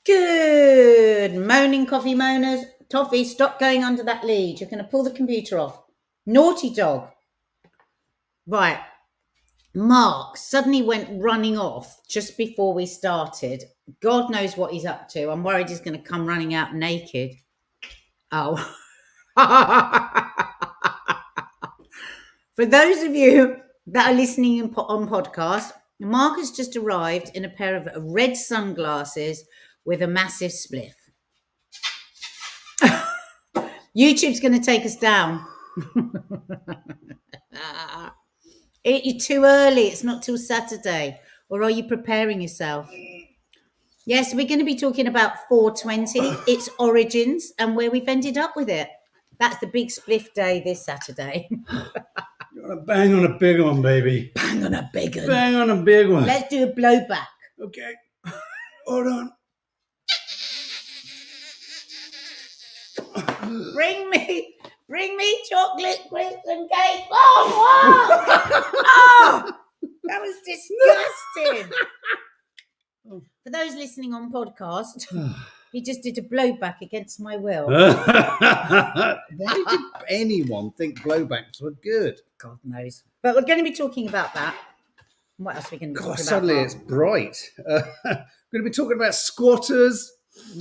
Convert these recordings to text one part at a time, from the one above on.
Good moaning coffee moaners. Toffee, stop going under that lead. You're going to pull the computer off. Naughty dog. Right. Mark suddenly went running off just before we started. God knows what he's up to. I'm worried he's going to come running out naked. Oh. For those of you that are listening on podcast, Mark has just arrived in a pair of red sunglasses with a massive spliff. YouTube's going to take us down. You're too early. It's not till Saturday. Or are you preparing yourself? Yes, we're going to be talking about 420, its origins, and where we've ended up with it. That's the big spliff day this Saturday. You want to bang on a big one, baby. Bang on a big one. Bang on a big one. Let's do a blowback. Okay. Hold on. Bring me chocolate, crisps, and cake. Oh, that was disgusting. For those listening on podcast, he just did a blowback against my will. Why did anyone think blowbacks were good? God knows. But we're going to be talking about that. What else are we going to be talking about? Suddenly it's bright. We're going to be talking about squatters.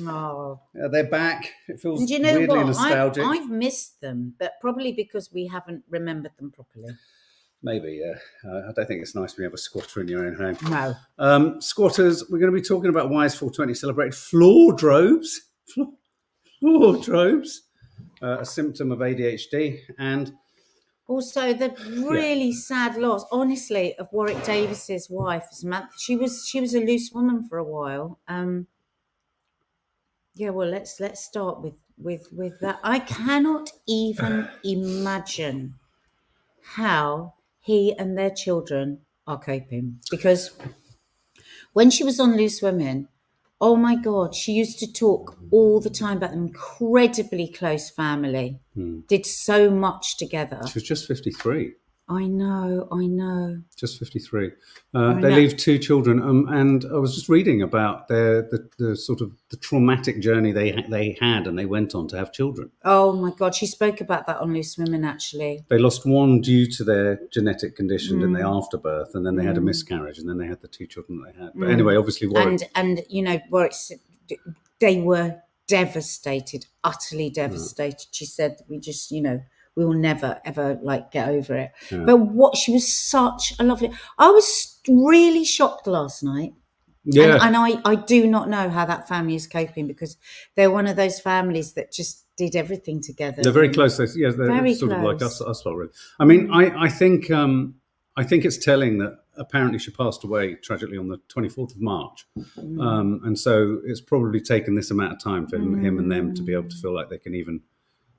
Oh. They're back. It feels And you know weirdly what? nostalgic. I've missed them, but probably because we haven't remembered them properly. Maybe, yeah. I don't think it's nice when you have a squatter in your own home. No. Squatters, we're going to be talking about why is 420 celebrated. Floor-drobes. Floor-drobes. A symptom of ADHD. And also the really sad loss, honestly, of Warwick Davis's wife, Samantha. She was a loose woman for a while. Yeah, well, let's start with that. I cannot even imagine how he and their children are coping, because when she was on Loose Women, oh my God, she used to talk all the time about an incredibly close family, did so much together. she was just 53. I know. Just 53. They leave two children, and I was just reading about the sort of the traumatic journey they had, and they went on to have children. Oh my God, she spoke about that on Loose Women, actually. They lost one due to their genetic condition in the afterbirth, and then they had a miscarriage, and then they had the two children that they had. But anyway, obviously Warwick... And you know, Warwick, they were devastated, utterly devastated. She said, we just, you know, we will never, ever, get over it. Yeah. But she was such a lovely... I was really shocked last night. Yeah. And I do not know how that family is coping, because they're one of those families that just did everything together. They're very close. They're very sort of like us lot, really. I mean, I think it's telling that apparently she passed away tragically on the 24th of March. And so it's probably taken this amount of time for him and them to be able to feel like they can even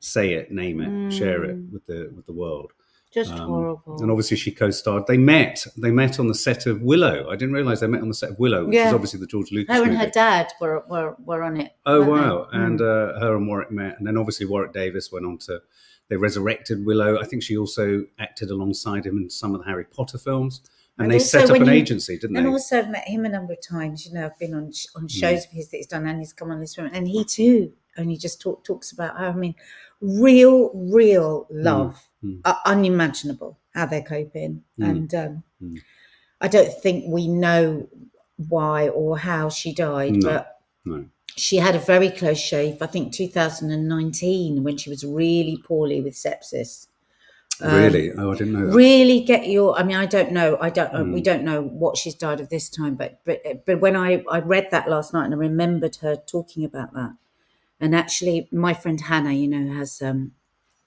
say it, name it, share it with the world. Just horrible. And obviously she co-starred. They met on the set of Willow. I didn't realise they met on the set of Willow, which is obviously the George Lucas movie. Her and her dad were on it. Oh, wow. And her and Warwick met. And then obviously Warwick Davis went on to... They resurrected Willow. I think she also acted alongside him in some of the Harry Potter films. And they set up an agency, didn't they? And also I've met him a number of times. You know, I've been on shows of his that he's done, and he's come on this woman. And he too only just talks about how, I mean, real love, unimaginable how they're coping. And I don't think we know why or how she died, but she had a very close shave, I think 2019, when she was really poorly with sepsis. Really? Oh, I didn't know that. Really I don't know. We don't know what she's died of this time, but when I read that last night and I remembered her talking about that. And actually, my friend Hannah, you know, has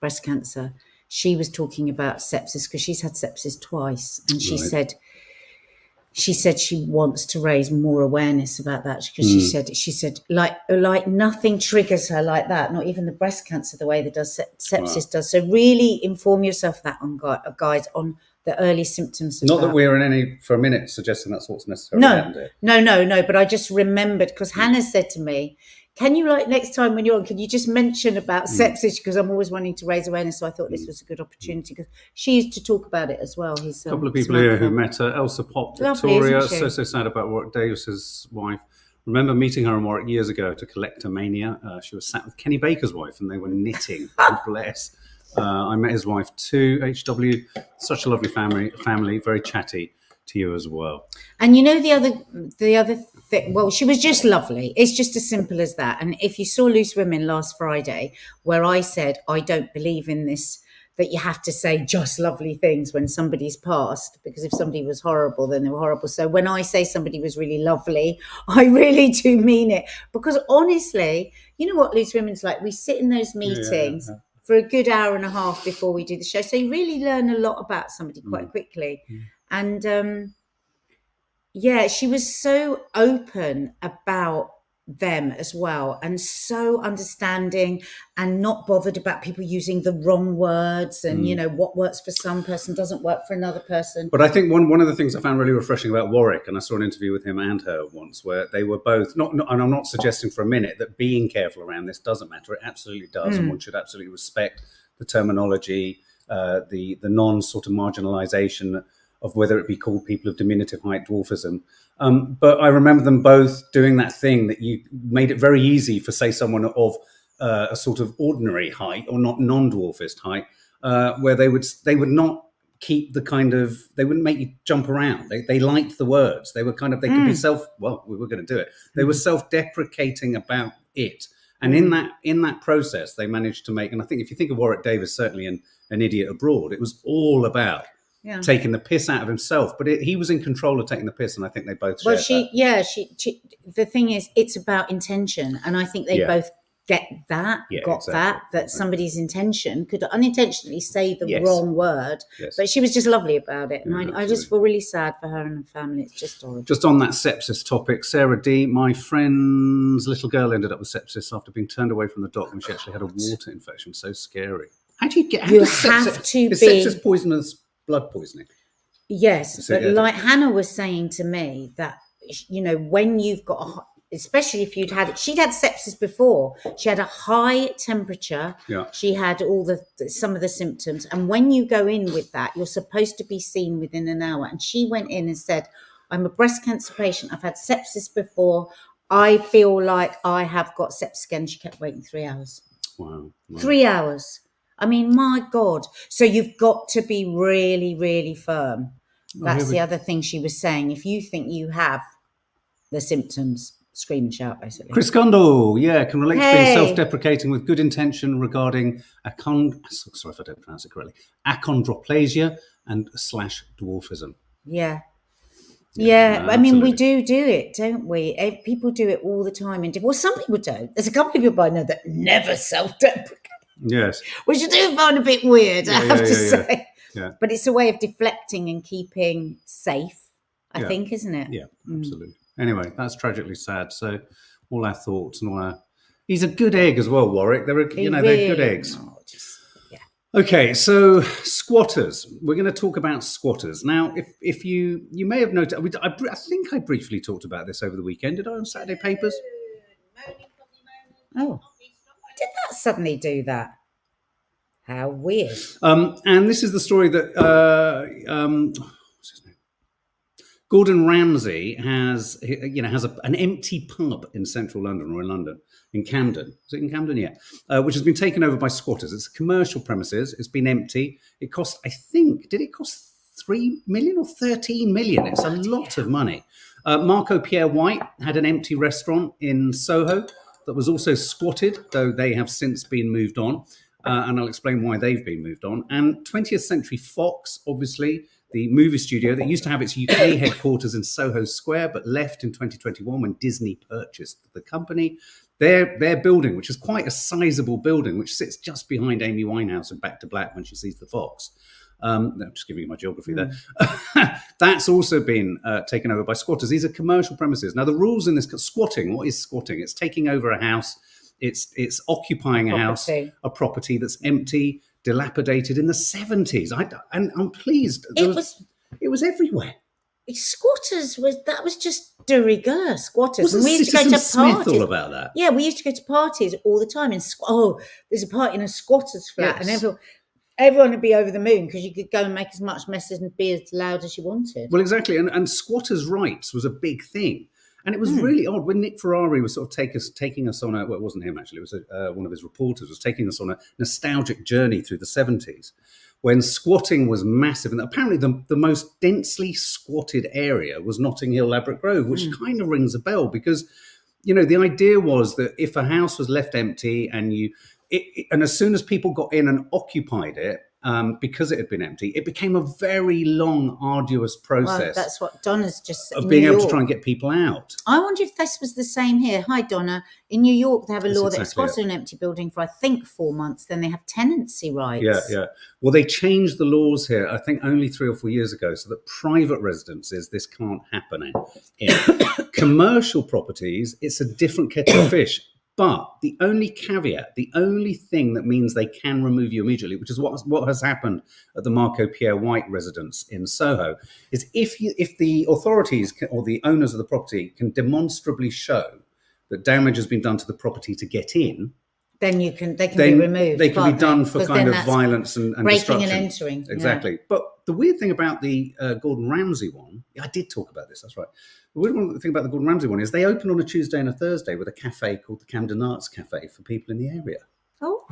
breast cancer. She was talking about sepsis because she's had sepsis twice. And she said she wants to raise more awareness about that, because she said like nothing triggers her like that, not even the breast cancer, the way that sepsis does. So really inform yourself of that, guys, on the early symptoms of that we're in any for a minute suggesting that's what's necessarily happened. No, but I just remembered, because Hannah said to me, can you, next time when you're on, can you just mention about sepsis, because I'm always wanting to raise awareness. So I thought this was a good opportunity, because she used to talk about it as well. A couple of people here who met her. Elsa Pop, Victoria, so sad about Warwick Davis's wife. remember meeting her in Warwick years ago to Collectomania. She was sat with Kenny Baker's wife, and they were knitting. God bless. I met his wife too, HW. Such a lovely family, very chatty to you as well. And you know the other thing, well, she was just lovely. It's just as simple as that. And if you saw Loose Women last Friday, where I said, I don't believe in this, that you have to say just lovely things when somebody's passed, because if somebody was horrible, then they were horrible. So when I say somebody was really lovely, I really do mean it. Because honestly, you know what Loose Women's like? We sit in those meetings for a good hour and a half before we do the show. So you really learn a lot about somebody quite quickly. And she was so open about them as well, and so understanding, and not bothered about people using the wrong words, and you know, what works for some person doesn't work for another person. But I think one of the things I found really refreshing about Warwick, and I saw an interview with him and her once, where they were both not and I'm not suggesting for a minute that being careful around this doesn't matter. It absolutely does, and one should absolutely respect the terminology, the non sort of marginalization of whether it be called people of diminutive height, dwarfism. But I remember them both doing that thing that you made it very easy for, say, someone of a sort of ordinary height or not non-dwarfist height, where they would not keep the kind of, they wouldn't make you jump around. They liked the words. They were kind of, they could be we were going to do it. They were self-deprecating about it. And in that process, they managed to make, and I think if you think of Warwick Davis, certainly in An Idiot Abroad, it was all about taking the piss out of himself, but he was in control of taking the piss, and I think they both shared that. She the thing is, it's about intention, and I think they both get that, that somebody's intention could unintentionally say the wrong word, but she was just lovely about it, and I just feel really sad for her and her family. It's just horrible. Just on that sepsis topic, Sarah D, my friend's little girl ended up with sepsis after being turned away from the doc when she actually had a water infection. So scary. How do you get? You have to be. Is sepsis poisonous? Blood poisoning. Yes, but like Hannah was saying to me, that, you know, when you've got, especially if she'd had sepsis before, she had a high temperature, she had some of the symptoms, and when you go in with that, you're supposed to be seen within an hour. And she went in and said, I'm a breast cancer patient, I've had sepsis before, I feel like I have got sepsis again. She kept waiting 3 hours. Wow. 3 hours. I mean, my God. So you've got to be really, really firm. That's the other thing she was saying. If you think you have the symptoms, scream and shout, basically. Chris Gundle, can relate to being self-deprecating with good intention regarding sorry if I don't pronounce it correctly, achondroplasia and / dwarfism. I mean, we do it, don't we? People do it all the time. Well, some people don't. There's a couple of people I know that never self-deprecate. Yes. Which I do find a bit weird, I have to say. Yeah. But it's a way of deflecting and keeping safe, I think, isn't it? Yeah, absolutely. Anyway, that's tragically sad. So all our thoughts and all our... He's a good egg as well, Warwick. They're good eggs. Okay, so squatters. We're going to talk about squatters. Now, if you may have noticed, I think I briefly talked about this over the weekend. Did I on Saturday Papers? Oh. Why did that suddenly do that? How weird. And this is the story that what's his name? Gordon Ramsay has an empty pub in central London, or in London, in Camden. Is it in Camden? Yeah. Which has been taken over by squatters. It's commercial premises. It's been empty. It cost, I think, did it cost 3 million or 13 million? It's a lot of money. Marco Pierre White had an empty restaurant in Soho that was also squatted, though they have since been moved on. And I'll explain why they've been moved on. And 20th Century Fox, obviously, the movie studio that used to have its UK headquarters in Soho Square, but left in 2021 when Disney purchased the company. Their building, which is quite a sizable building, which sits just behind Amy Winehouse and Back to Black when she sees the fox. I'm just giving you my geography there. That's also been taken over by squatters. These are commercial premises. Now, the rules in this, squatting, what is squatting? It's taking over a house. It's occupying a house, a property that's empty, dilapidated in the 70s. And I'm pleased. It was everywhere. Squatters was just de rigueur. Squatters. Wasn't we used to go to Smith parties. all about that? Yeah, we used to go to parties all the time. And there's a party in a squatter's flat, and everyone would be over the moon because you could go and make as much mess and be as loud as you wanted. Well, exactly. And squatters' rights was a big thing. And it was really odd when Nick Ferrari was sort of taking us on well, it wasn't him actually, it was one of his reporters was taking us on a nostalgic journey through the 70s when squatting was massive. And apparently the most densely squatted area was Notting Hill, Ladbroke Grove, which kind of rings a bell because, you know, the idea was that if a house was left empty and and as soon as people got in and occupied it, because it had been empty, it became a very long, arduous process. Well, that's what Donna's just said. Of being able to try and get people out. I wonder if this was the same here. Hi, Donna. In New York, they have a law that if squatters in an empty building for, I think, 4 months, then they have tenancy rights. Yeah. Well, they changed the laws here, I think, only 3 or 4 years ago, so that private residences, this can't happen in. Commercial properties, it's a different kettle of fish. But the only caveat, the only thing that means they can remove you immediately, which is what has happened at the Marco Pierre White residence in Soho, is if the authorities or the owners of the property can demonstrably show that damage has been done to the property to get in, then they can be removed. They can be done for kind of violence and breaking destruction. and entering. Exactly. Yeah. But the weird thing about the Gordon Ramsay one, I did talk about this, that's right. The weird thing about the Gordon Ramsay one is they opened on a Tuesday and a Thursday with a cafe called the Camden Arts Cafe for people in the area. Oh.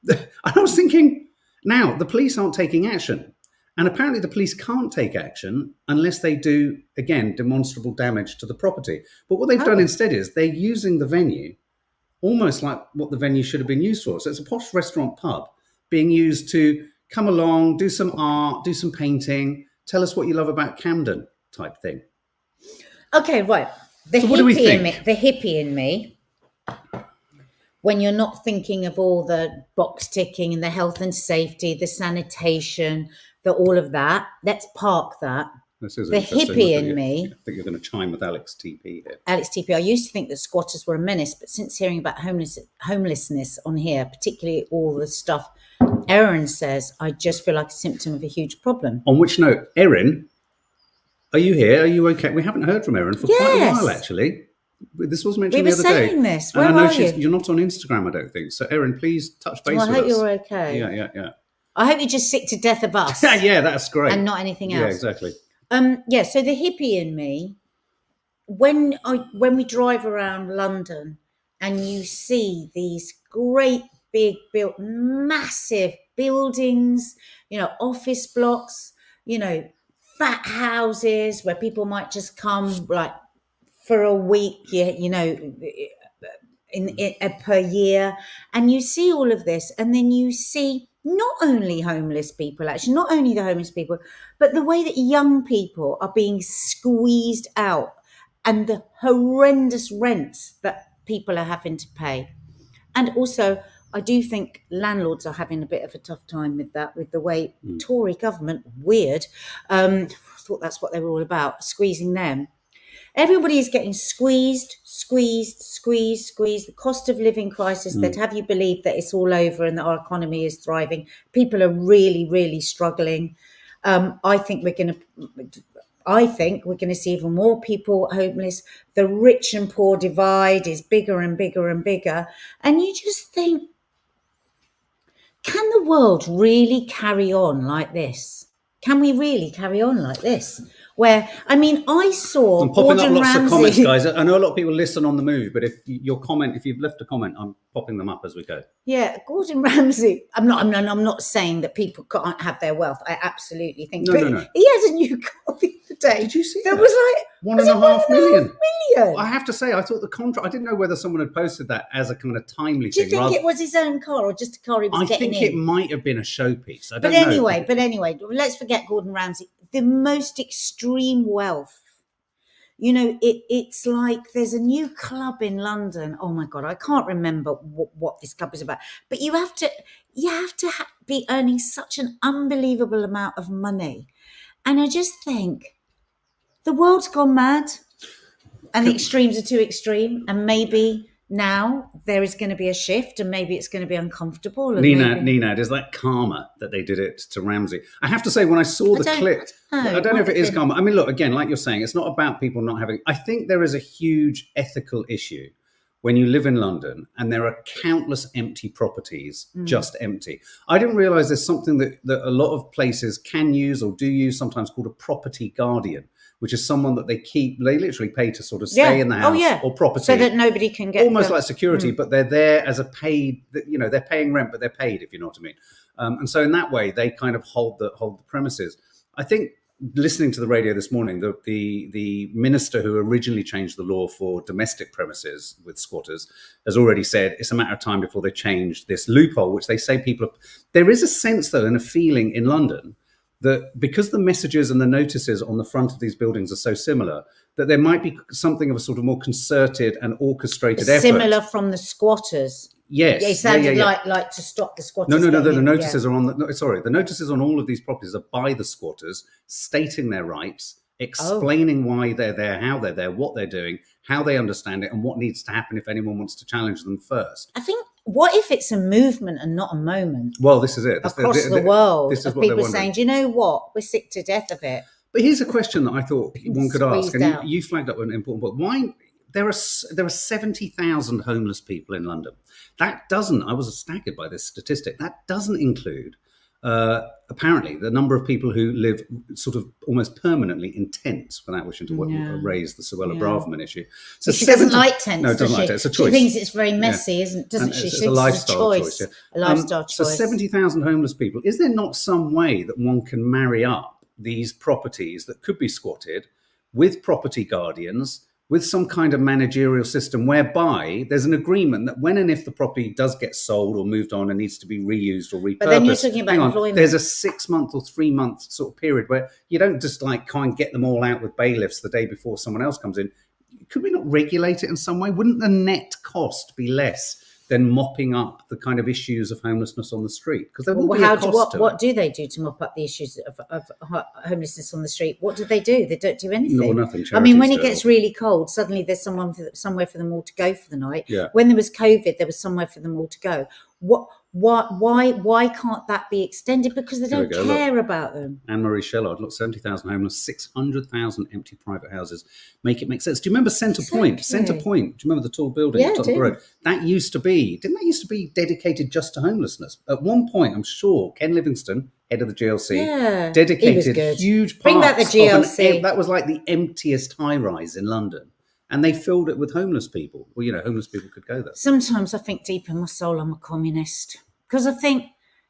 And I was thinking, now, the police aren't taking action. And apparently the police can't take action unless they do, again, demonstrable damage to the property. But what they've done instead is they're using the venue almost like what the venue should have been used for. So it's a posh restaurant pub being used to come along, do some art, do some painting, tell us what you love about Camden type thing. Okay, right. So what do we think? The hippie in me, when you're not thinking of all the box ticking and the health and safety, the sanitation, all of that, let's park that. This is the hippie in me. I think you're going to chime with Alex TP here. Alex TP, I used to think that squatters were a menace, but since hearing about homelessness on here, particularly all the stuff Erin says, I just feel like a symptom of a huge problem. On which note, Erin, are you here? Are you okay? We haven't heard from Erin for quite a while, actually. This was mentioned the other day. We were saying this. Where and I know are you? You're not on Instagram, I don't think. So, Erin, please touch base with us. I hope you're okay. Yeah. I hope you're just sick to death of us. Yeah, that's great. And not anything else. Yeah, exactly. So the hippie in me, when we drive around London and you see these great big massive buildings, office blocks, fat houses where people might just come like for a week, per year, and you see all of this, and then you see not only the homeless people, but the way that young people are being squeezed out and the horrendous rents that people are having to pay. And also, I do think landlords are having a bit of a tough time with that, with the way Tory government, weird, thought that's what they were all about, squeezing them. Everybody is getting squeezed. The cost of living crisis that have you believe that it's all over and that our economy is thriving. People are really, really struggling. I think we're going to see even more people homeless. The rich and poor divide is bigger and bigger and bigger. And you just think, can the world really carry on like this? Can we really carry on like this? Where, I saw I'm popping Gordon up lots Ramsay. of comments, guys. I know a lot of people listen on the move, but if you've left a comment, I'm popping them up as we go. Yeah, Gordon Ramsay. I'm not saying that people can't have their wealth. I absolutely think. No. He has a new car the other day. Did you see that? That was like 1.5 million. Well, I have to say, I thought the contract. I didn't know whether someone had posted that as a kind of timely thing. Do you think it was his own car or just a car he was getting in? I think it might have been a showpiece. I don't know. But anyway, let's forget Gordon Ramsay. The most extreme wealth. It's like there's a new club in London. Oh my God, I can't remember what this club is about. But you have to be earning such an unbelievable amount of money. And I just think the world's gone mad and the extremes are too extreme. And maybe now there is going to be a shift and maybe it's going to be uncomfortable. Nenad, is that karma that they did it to Ramsay? I have to say, when I saw the clip, I don't know if it is karma. I mean, look, again, like you're saying, it's not about people not having... I think there is a huge ethical issue when you live in London and there are countless empty properties, just empty. I didn't realise there's something that a lot of places can use or do use, sometimes called a property guardian, which is someone that they literally pay to sort of stay in the house or property. So that nobody can get almost like security, but they're there as a paid, they're paying rent, but they're paid, if you know what I mean. And so in that way, they kind of hold the premises. I think listening to the radio this morning, the minister who originally changed the law for domestic premises with squatters has already said it's a matter of time before they change this loophole, which they say there is a sense, though, and a feeling in London that because the messages and the notices on the front of these buildings are so similar, that there might be something of a sort of more concerted and orchestrated effort. Similar from the squatters. Yes. It sounded like to stop the squatters. No. The notices are on. The notices on all of these properties are by the squatters, stating their rights, explaining why they're there, how they're there, what they're doing, how they understand it, and what needs to happen if anyone wants to challenge them first. I think, what if it's a movement and not a moment? Well, this is it. Across the world, this is what people saying, do you know what? We're sick to death of it. But here's a question that I thought one could ask, and you flagged up an important point. Why there are 70,000 homeless people in London? That doesn't. I was staggered by this statistic. That doesn't include apparently the number of people who live sort of almost permanently in tents, without wishing to raise the Suella-Braverman issue. So she doesn't like tents. No, doesn't like tents. It's a choice. She thinks it's very messy, doesn't she? It's a lifestyle choice. A lifestyle choice. So 70,000 homeless people. Is there not some way that one can marry up these properties that could be squatted with property guardians, with some kind of managerial system whereby there's an agreement that when and if the property does get sold or moved on and needs to be reused or repurposed, but then you're talking about employment. There's a 6-month or 3-month sort of period where you don't just like kind of get them all out with bailiffs the day before someone else comes in. Could we not regulate it in some way? Wouldn't the net cost be less than mopping up the kind of issues of homelessness on the street? Because there will be a cost to it. What do they do to mop up the issues of homelessness on the street? What do? They don't do anything. No, nothing. I mean, when it gets really cold, suddenly there's somewhere for them all to go for the night. Yeah. When there was COVID, there was somewhere for them all to go. Why can't that be extended? Because they don't care about them. Anne-Marie Shellard, look, 70,000 homeless, 600,000 empty private houses. Make it make sense. Do you remember Centre Point? Centre Point. Do you remember the tall building at the top of the road? Didn't that used to be dedicated just to homelessness? At one point, I'm sure Ken Livingstone, head of the GLC, dedicated huge parts. Bring back the GLC. That was like the emptiest high-rise in London. And they filled it with homeless people. Well, homeless people could go there. Sometimes I think deep in my soul I'm a communist. Because I think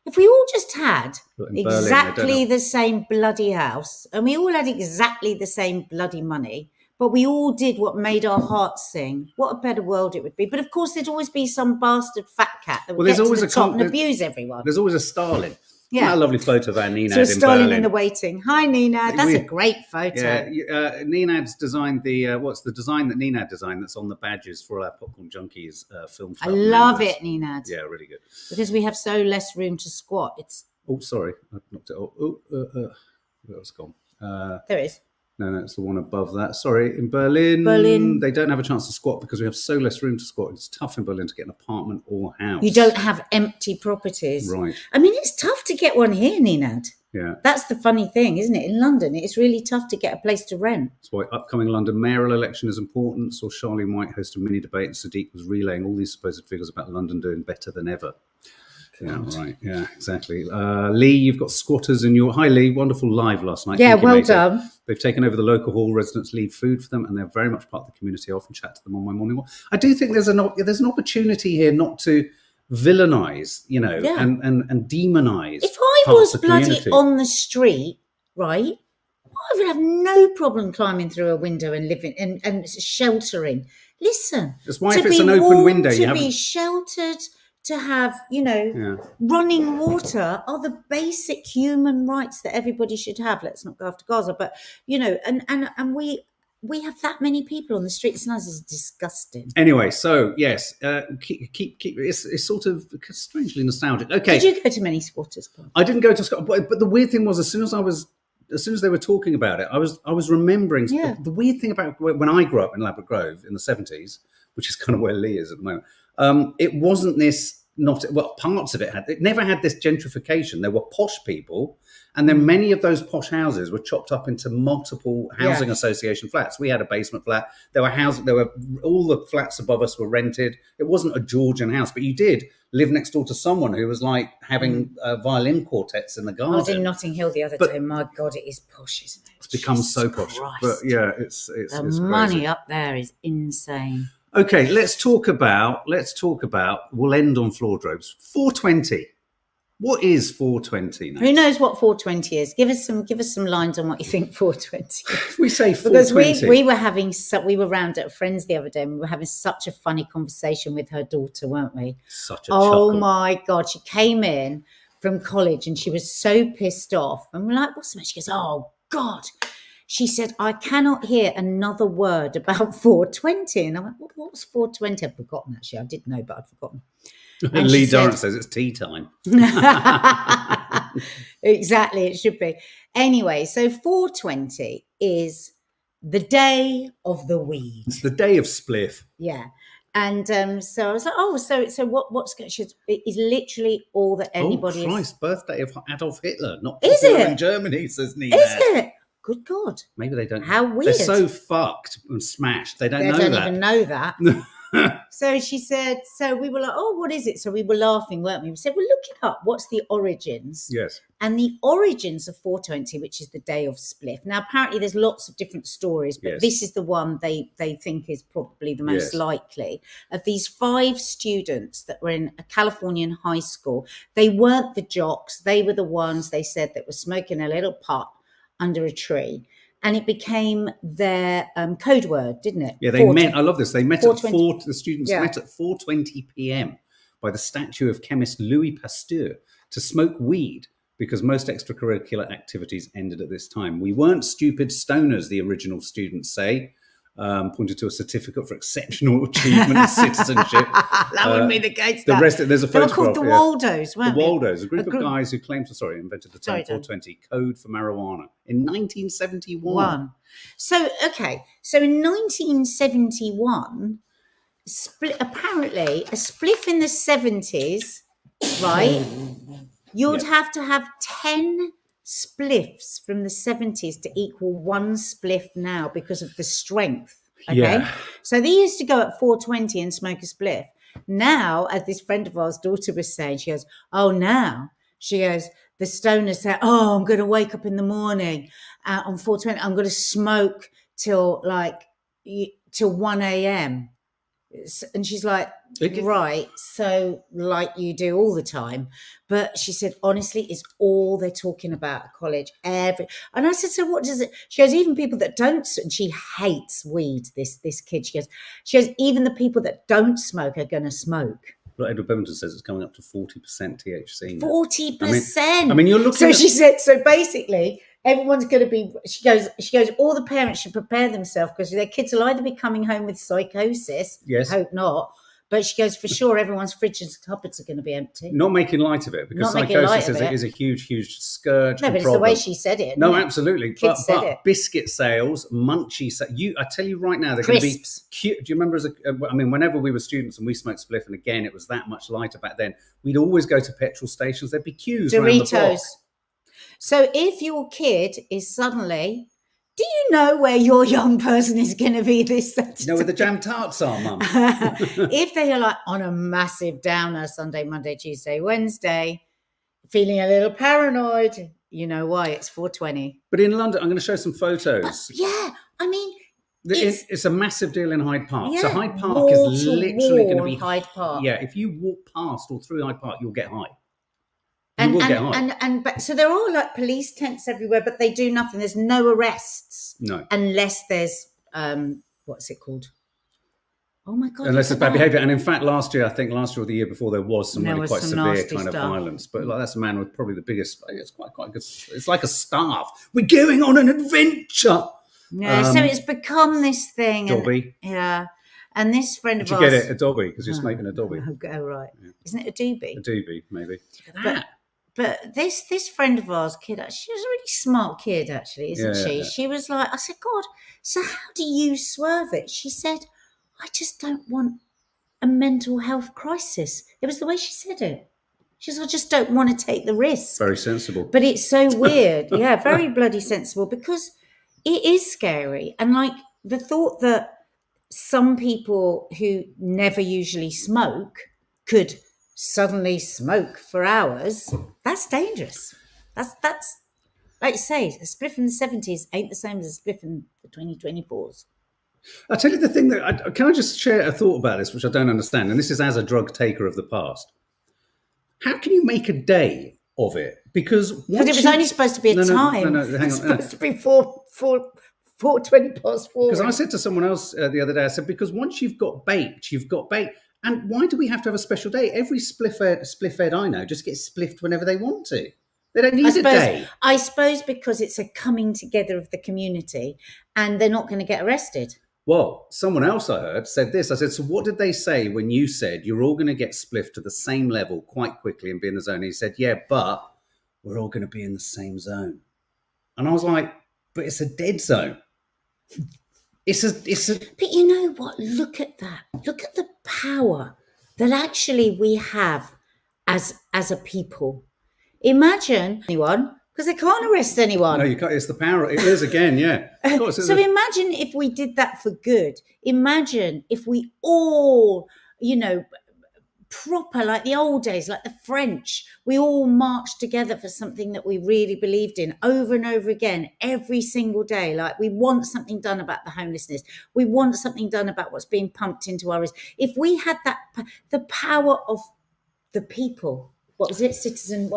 if we all just had exactly the same bloody house and we all had exactly the same bloody money, but we all did what made our hearts sing, what a better world it would be. But of course, there'd always be some bastard fat cat that would get to the top and abuse everyone. There's always a Stalin. Yeah, a lovely photo of our Nenad so in Stalin Berlin. In the waiting. Hi, Nenad. That's a great photo. Yeah, Nenad's designed what's the design that Nenad designed that's on the badges for all our Popcorn Junkies film. I love it, Nenad. Yeah, really good. Because we have so less room to squat. It's. Oh, sorry, I knocked it. Where it's gone? There it is. No, it's the one above that. Sorry, in Berlin, they don't have a chance to squat because we have so less room to squat. It's tough in Berlin to get an apartment or house. You don't have empty properties. Right. I mean, it's tough to get one here, Nenad. Yeah. That's the funny thing, isn't it? In London, it's really tough to get a place to rent. That's why upcoming London mayoral election is important. Saw Charlene White host a mini debate and Sadiq was relaying all these supposed figures about London doing better than ever. God. Yeah, right. Yeah, exactly. Lee, you've got squatters in your... Hi, Lee. Wonderful live last night. Yeah, well done. They've taken over the local hall. Residents leave food for them and they're very much part of the community. I often chat to them on my morning walk. I do think there's an opportunity here not to villainise, and demonise. If I was bloody on the street, right, I would have no problem climbing through a window and living and sheltering. Listen, that's why if it's an open window, to be sheltered, to have, running water are the basic human rights that everybody should have. Let's not go after Gaza, but and we have that many people on the streets. Now, this is disgusting. Anyway, so yes, keep it's sort of strangely nostalgic. Okay, did you go to many squatters' pubs? I didn't go to Scotland, but the weird thing was, as soon as they were talking about it, I was remembering the weird thing about when I grew up in Ladbroke Grove in the 70s, which is kind of where Lee is at the moment. It wasn't this parts of it never had this gentrification. There were posh people, and then many of those posh houses were chopped up into multiple housing association flats. We had a basement flat. There were all the flats above us were rented. It wasn't a Georgian house, but you did live next door to someone who was like having violin quartets in the garden. I was in Notting Hill the other day. My God, it is posh, isn't it? It's become so posh. Christ. But yeah, it's money crazy. up there is insane. Okay, let's talk about. We'll end on floor-drobes. 420. What is 420? Now? Who knows what 420 is? Give us some lines on what you think 420 is. We say 420 because we were round at a friend's the other day and we were having such a funny conversation with her daughter, weren't we? Such a chuckle. Oh my God, she came in from college and she was so pissed off, and we're like, "What's the matter?" She goes, "Oh God." She said, "I cannot hear another word about 420. And I went, "What was 420? I'd forgotten, actually. I did know, but I'd forgotten." And Lee Durrant says it's tea time. Exactly, it should be. Anyway, so 420 is the day of the weed. It's the day of spliff. Yeah. And so I was like, "Oh, so what's going to..." It is literally all that anybody is... Oh, Christ, birthday of Adolf Hitler, not is it? In Germany, says Nina. Is it? Good God. Maybe they don't. How weird. They're so fucked and smashed. They don't even know that. So she said, so we were like, "Oh, what is it?" So we were laughing, weren't we? We said, "Well, look it up. What's the origins?" Yes. And the origins of 420, which is the day of spliff. Now, apparently there's lots of different stories, but this is the one they think is probably the most likely. Of these 5 students that were in a Californian high school, they weren't the jocks. They were the ones, they said, that were smoking a little pot under a tree. And it became their code word, didn't it? Yeah, I love this. They met at the students met at 4:20 p.m. by the statue of chemist Louis Pasteur to smoke weed, because most extracurricular activities ended at this time. "We weren't stupid stoners," the original students say, pointed to a certificate for exceptional achievement in citizenship. That wouldn't be the case. The rest, there's a photograph. They were called the Waldos, weren't they? The Waldos, a group of guys who claimed invented the term 420, code for marijuana, in 1971. So, okay. So in 1971, apparently a spliff in the 70s, right? You'd have to have 10 spliffs from the 70s to equal 1 spliff now because of the strength. Okay. Yeah. So they used to go at 420 and smoke a spliff. Now, as this friend of ours daughter was saying, she goes, "Oh, now," she goes, "the stoners say, oh, I'm going to wake up in the morning on 420. I'm going to smoke till 1 a.m. And she's like, "Right, so like you do all the time." But she said, honestly, it's all they're talking about at college. And I said, "So what does it..." She goes, "Even people that don't..." And she hates weed, this kid. She goes, "Even the people that don't smoke are going to smoke." But Edward Bevington says it's coming up to 40% THC. 40%. I mean, you're looking. So she said, so basically, everyone's going to be. She goes. All the parents should prepare themselves because their kids will either be coming home with psychosis. Yes. Hope not. But she goes, for sure, everyone's fridges and cupboards are going to be empty. Not making light of it, because psychosis is a huge, huge scourge. No, but it's the way she said it. No, absolutely. Kids said it. Biscuit sales, munchie sales. I tell you right now, they're going to be cute. Do you remember whenever we were students and we smoked spliff, and again, it was that much lighter back then, we'd always go to petrol stations. There'd be queues around the block. So if your kid is suddenly... Do you know where your young person is going to be this Saturday? You know where the jam tarts are, Mum? If they are like on a massive downer Sunday, Monday, Tuesday, Wednesday, feeling a little paranoid, you know why, it's 420. But in London, I'm going to show some photos. Yeah, I mean... It's a massive deal in Hyde Park. Yeah, so Hyde Park is literally going to be... Hyde Park. Yeah, if you walk past or through Hyde Park, you'll get high. But so there are like police tents everywhere, but they do nothing. There's no arrests. No. Unless there's what's it called? Oh my God. Unless it's bad behaviour. And in fact, last year or the year before, there was some really quite severe kind of violence. But that's a man with probably the biggest. It's quite good. It's like a staff. We're going on an adventure. Yeah. So it's become this thing. Dobby. Yeah. And this friend of ours. Did you get it? A Dobby, because you're smoking a Dobby. Oh, right. Yeah. Isn't it a doobie? A doobie, maybe. Look at that. But this friend of ours, kid, she was a really smart kid, actually, isn't she? Yeah. She was like, I said, "God, so how do you swerve it?" She said, "I just don't want a mental health crisis. It was the way she said it. She said, I just don't want to take the risk. Very sensible. But it's so weird. Yeah, very bloody sensible, because it is scary. And like the thought that some people who never usually smoke could suddenly smoke for hours, that's dangerous. That's like you say, a spliff in the 70s ain't the same as a spliff in the 2024s. I'll tell you the thing can I just share a thought about this, which I don't understand? And this is as a drug taker of the past. How can you make a day of it? Because it was only supposed to be a time. No, hang on. It's supposed to be 4:20 past 4. Because I said to someone else the other day, I said, because once you've got baked, you've got baked. And why do we have to have a special day? Every spliff head I know just gets spliffed whenever they want to. They don't need a day. I suppose because it's a coming together of the community and they're not going to get arrested. Well, someone else I heard said this. I said, so what did they say when you said you're all going to get spliffed to the same level quite quickly and be in the zone? And he said, yeah, but we're all going to be in the same zone. And I was like, but it's a dead zone. It's a. But you know what? Look at that. Look at the power that actually we have as a people. Imagine anyone, because they can't arrest anyone. No, you can't. It's the power. It is again, yeah. So imagine if we did that for good. Imagine if we all, proper, like the old days, like the French, we all marched together for something that we really believed in over and over again, every single day. Like, we want something done about the homelessness. We want something done about what's being pumped into our wrists. If we had that, the power of the people. What was it? Citizen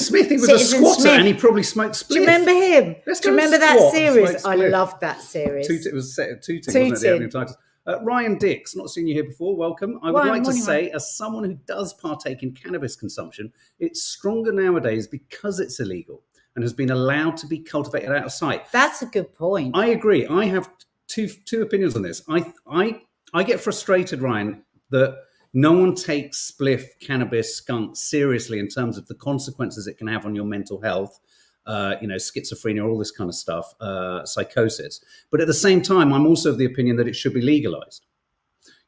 Smith. He was a squatter and he probably smoked spliff. Do you remember him? Do you remember that series? I loved that series. It was set at Tooting, wasn't it? The opening titles. Ryan Dix, not seen you here before. Welcome. I would like to say, as someone who does partake in cannabis consumption, it's stronger nowadays because it's illegal and has been allowed to be cultivated out of sight. That's a good point. I agree. I have two opinions on this. I get frustrated, Ryan, that no one takes spliff, cannabis, skunk seriously in terms of the consequences it can have on your mental health, schizophrenia, all this kind of stuff, psychosis. But at the same time, I'm also of the opinion that it should be legalized.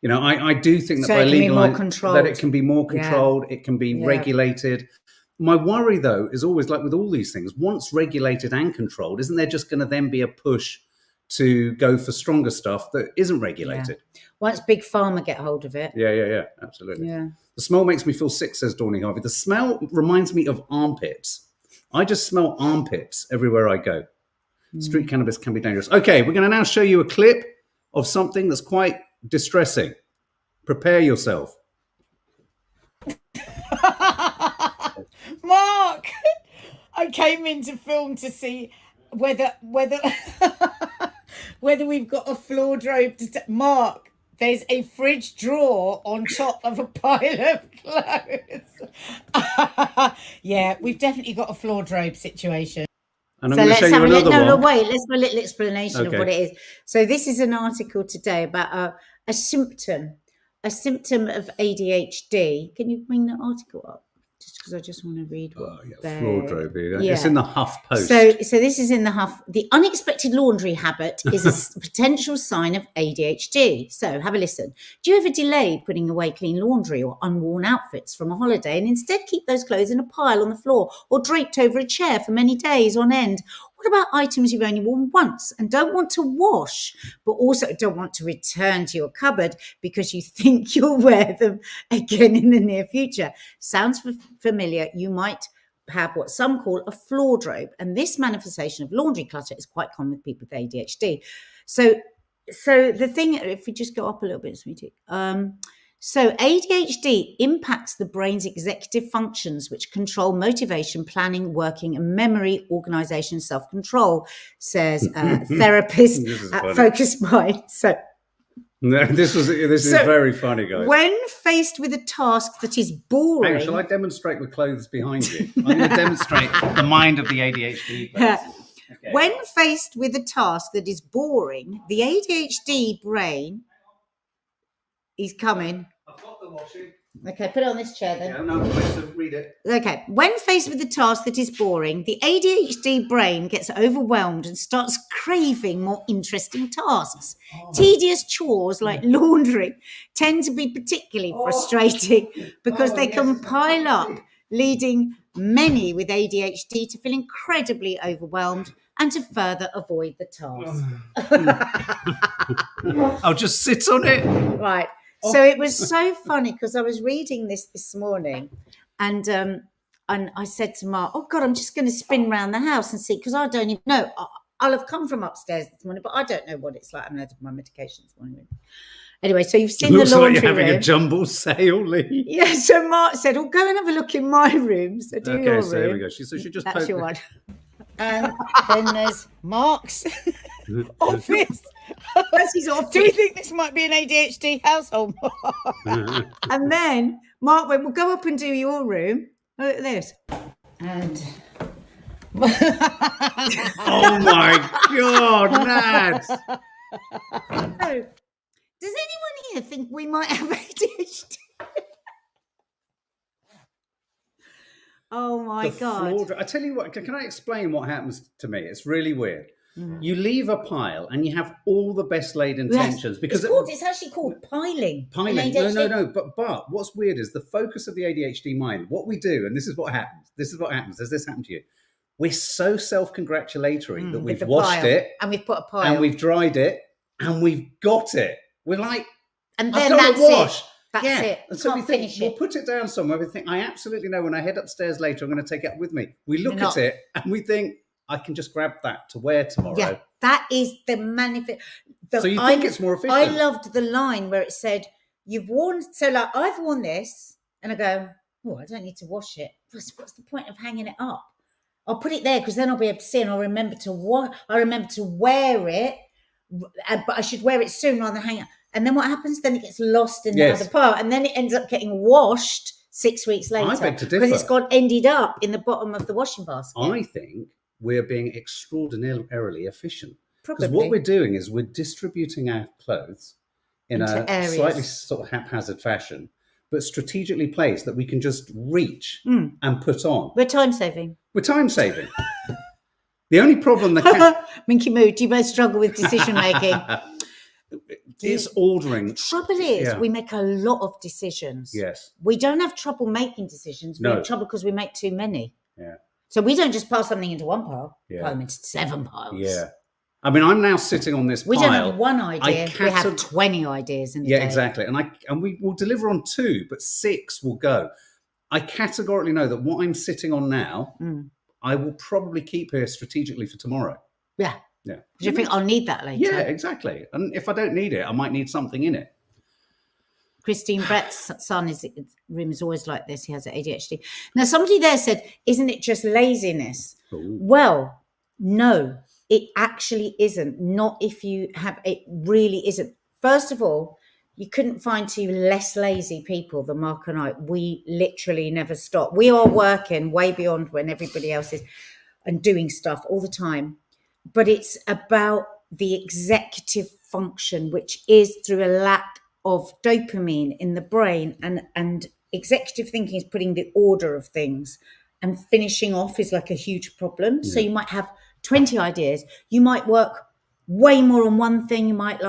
I do think that by legalizing that it can be more controlled, it can be regulated. My worry, though, is always like with all these things, once regulated and controlled, isn't there just going to then be a push to go for stronger stuff that isn't regulated? Yeah. Once Big Pharma get hold of it. Yeah, absolutely. Yeah. The smell makes me feel sick, says Dawny Harvey. The smell reminds me of armpits. I just smell armpits everywhere I go. Street cannabis can be dangerous. Okay, we're going to now show you a clip of something that's quite distressing. Prepare yourself. Mark, I came into film to see whether we've got a floor-drobe. Mark, there's a fridge drawer on top of a pile of clothes. Yeah, we've definitely got a floor-drobe situation. And I'm going to show you another one. Wait, let's have a little explanation of what it is. So this is an article today about a symptom of ADHD. Can you bring the article up? Just because I just want to read what floor-drobe. Yeah. It's in the Huff Post. So this is in the Huff. The unexpected laundry habit is a potential sign of ADHD. So have a listen. Do you ever delay putting away clean laundry or unworn outfits from a holiday and instead keep those clothes in a pile on the floor or draped over a chair for many days on end? What about items you've only worn once and don't want to wash, but also don't want to return to your cupboard because you think you'll wear them again in the near future? Sounds familiar. You might have what some call a floor-drobe, and this manifestation of laundry clutter is quite common with people with ADHD. So the thing, if we just go up a little bit, sweetie. So ADHD impacts the brain's executive functions, which control motivation, planning, working, and memory, organization, self-control, says therapist at Focus Mind. So no, this is very funny, guys. When faced with a task that is boring... Shall I demonstrate with clothes behind you? I'm going to demonstrate the mind of the ADHD person. Okay. When faced with a task that is boring, the ADHD brain is coming. I've got the washing. Okay, put it on this chair then. Yeah, no, I'm to read it. Okay. When faced with a task that is boring, the ADHD brain gets overwhelmed and starts craving more interesting tasks. Tedious chores like laundry tend to be particularly frustrating because they can pile up, leading many with ADHD to feel incredibly overwhelmed and to further avoid the task. I'll just sit on it. Right. So it was so funny because I was reading this morning and I said to Mark, oh, God, I'm just going to spin around the house and see, because I don't even know. I'll have come from upstairs this morning, but I don't know what it's like. I haven't had my medication this morning. Anyway, so you've seen the laundry like you're having room. A jumble sale, Lee. Yeah, so Mark said, oh, go and have a look in my room. So do your room. So here we go. So she just That's your one. And then there's Mark's office. That's his office. Do we think this might be an ADHD household? And then Mark went, well, go up and do your room. Look at this. And oh my God, Nat. So, does anyone here think we might have ADHD? Oh my God. I tell you what, can I explain what happens to me? It's really weird. You leave a pile and you have all the best laid intentions because it's actually called piling. Piling. No. But what's weird is the focus of the ADHD mind. What we do, and this is what happens. Does this happen to you? We're so self-congratulatory that we've washed it and we've put a pile and we've dried it and we've got it. We're like, and then I've done that's a wash. it. That's it. And so we think finish we'll put it down somewhere. We think, I absolutely know when I head upstairs later, I'm going to take it with me. We look at it and we think, I can just grab that to wear tomorrow. Yeah, that is the manifest. So you think it's more efficient? I loved the line where it said, you've worn, so like I've worn this and I go, oh, I don't need to wash it. What's the point of hanging it up? I'll put it there because then I'll be able to see and I'll remember to wear it, but I should wear it soon rather than hang it. And then what happens? Then it gets lost in the other part, and then it ends up getting washed 6 weeks later. I beg to differ. Because it's ended up in the bottom of the washing basket. I think we're being extraordinarily efficient. Probably. Because what we're doing is we're distributing our clothes in into a areas. Slightly sort of haphazard fashion, but strategically placed that we can just reach and put on. We're time saving. We're time saving. The only problem Minky Moo, do you both struggle with decision making? is ordering. The trouble is, we make a lot of decisions. Yes. We don't have trouble making decisions. We have trouble because we make too many. Yeah. So we don't just pile something into one pile. Yeah. Pile them into 7 piles. Yeah. I mean, I'm now sitting on this we pile. We don't have one idea. We have 20 ideas in the day. Exactly. And we will deliver on 2, but 6 will go. I categorically know that what I'm sitting on now, I will probably keep here strategically for tomorrow. Yeah. Yeah. Do you think I'll need that later? Yeah, exactly. And if I don't need it, I might need something in it. Christine Brett's son, his room is always like this. He has ADHD. Now, somebody there said, isn't it just laziness? Ooh. Well, no, it actually isn't. Not if you have, it really isn't. First of all, you couldn't find 2 less lazy people than Mark and I. We literally never stop. We are working way beyond when everybody else is and doing stuff all the time. But it's about the executive function, which is through a lack of dopamine in the brain. And executive thinking is putting the order of things, and finishing off is like a huge problem. Yeah. So you might have 20 ideas. You might work way more on one thing. You might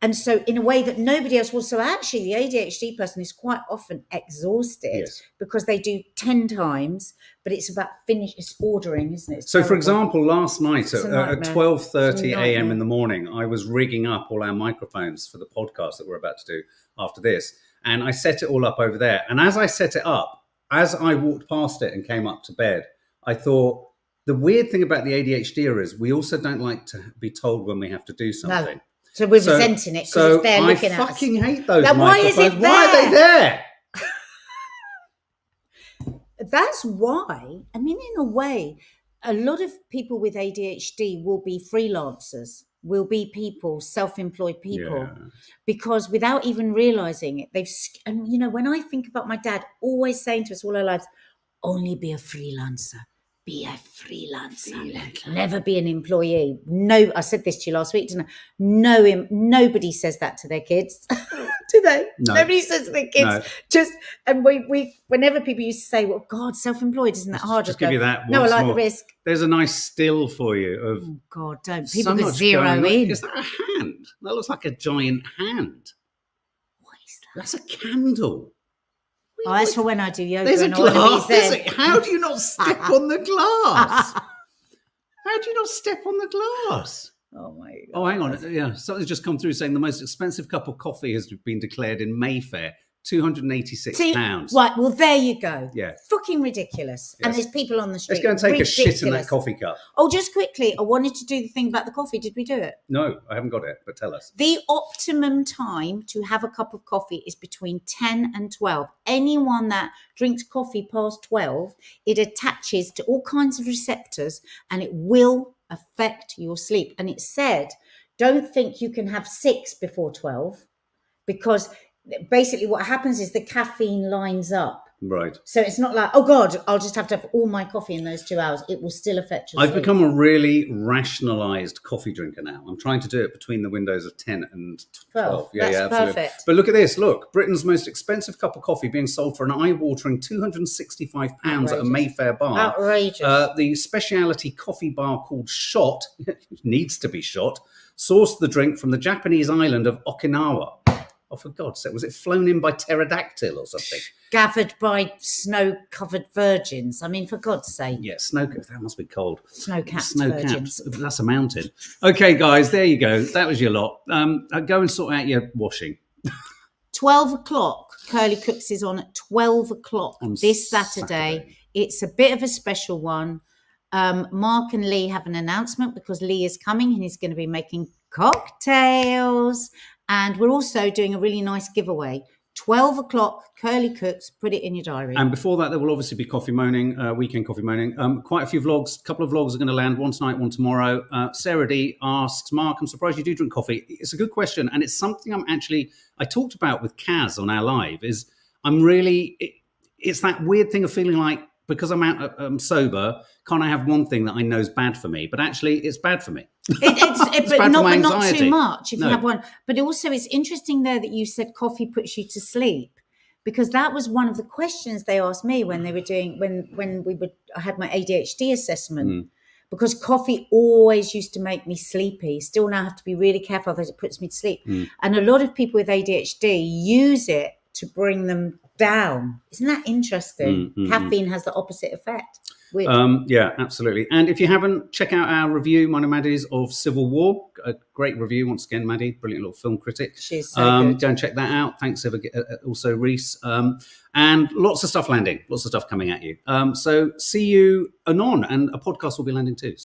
and so in a way that nobody else will. So actually the ADHD person is quite often exhausted because they do 10 times, but it's about it's ordering, isn't it? So for example, last night at 12:30 a.m. in the morning, I was rigging up all our microphones for the podcast that we're about to do after this. And I set it all up over there. And as I set it up, as I walked past it and came up to bed, I thought, the weird thing about the ADHD is we also don't like to be told when we have to do something. No. So we're resenting it because it's there looking at us. I fucking hate those now, microphones. Why is it there? Why are they there? That's why. I mean, in a way, a lot of people with ADHD will be freelancers, will be people, self-employed people, because without even realising it, and you know, when I think about my dad always saying to us all our lives, only be a freelancer. Be a freelancer. Never be an employee. No, I said this to you last week, didn't I? No, nobody says that to their kids. Do they? No. Nobody says to the kids. No. Just and we whenever people used to say, "Well, God, self-employed isn't that hard?" Just give you that. No, I once like more. the risk. There's a nice still for you of. Oh God, don't people so could much zero going on. in? Is that a hand? That looks like a giant hand. What is that? That's a candle. Oh, that's for when I do yoga. There's a and all of glass. these There's how do you not step on the glass? How do you not step on the glass? Oh my God. Oh, hang on. Yeah, something's just come through saying the most expensive cup of coffee has been declared in Mayfair. £286. Right, well, there you go. Yeah. Fucking ridiculous. Yes. And there's people on the street. Let's go and take ridiculous. a shit in that coffee cup. Oh, just quickly, I wanted to do the thing about the coffee. Did we do it? No, I haven't got it, but tell us. The optimum time to have a cup of coffee is between 10 and 12. Anyone that drinks coffee past 12, it attaches to all kinds of receptors and it will affect your sleep. And it said, don't think you can have 6 before 12 because basically what happens is the caffeine lines up. Right. So it's not like, oh God, I'll just have to have all my coffee in those 2 hours. It will still affect your I've sleep. become a really rationalised coffee drinker now. I'm trying to do it between the windows of 10 and 12. That's absolutely. perfect. But look at this. Look, Britain's most expensive cup of coffee being sold for an eye-watering £265 at a Mayfair bar. Outrageous. The specialty coffee bar called Shot, needs to be Shot, sourced the drink from the Japanese island of Okinawa. Oh, for God's sake, was it flown in by pterodactyl or something? Gathered by snow-covered virgins. I mean, for God's sake. Yeah, that must be cold. Snow-capped virgins. That's a mountain. Okay, guys, there you go. That was your lot. Go and sort out your washing. 12 o'clock. Curly Cooks is on at 12 o'clock On this Saturday. It's a bit of a special one. Mark and Lee have an announcement because Lee is coming and he's going to be making cocktails. And we're also doing a really nice giveaway. 12 o'clock, Curly Cooks, put it in your diary. And before that, there will obviously be coffee moaning, weekend coffee moaning. Quite a few vlogs, a couple of vlogs are going to land, one tonight, one tomorrow. Sarah D asks, Mark, I'm surprised you do drink coffee. It's a good question. And it's something I talked about with Kaz on our live, is it's that weird thing of feeling like, because I'm sober, can't I have one thing that I know is bad for me? But actually, it's bad for me. It's bad for my not anxiety. too much if you have one. But also, it's interesting there that you said coffee puts you to sleep, because that was one of the questions they asked me when they were doing I had my ADHD assessment. Because coffee always used to make me sleepy. Still now have to be really careful because it puts me to sleep. And a lot of people with ADHD use it to bring them down. Isn't that interesting? Caffeine has the opposite effect. Yeah, absolutely. And if you haven't, check out our review, mine and Maddie's, of Civil War. A great review once again, Maddie, brilliant little film critic. She's so good. Go and check that out. Thanks also Reese. And lots of stuff landing, lots of stuff coming at you. So see you anon, and a podcast will be landing too.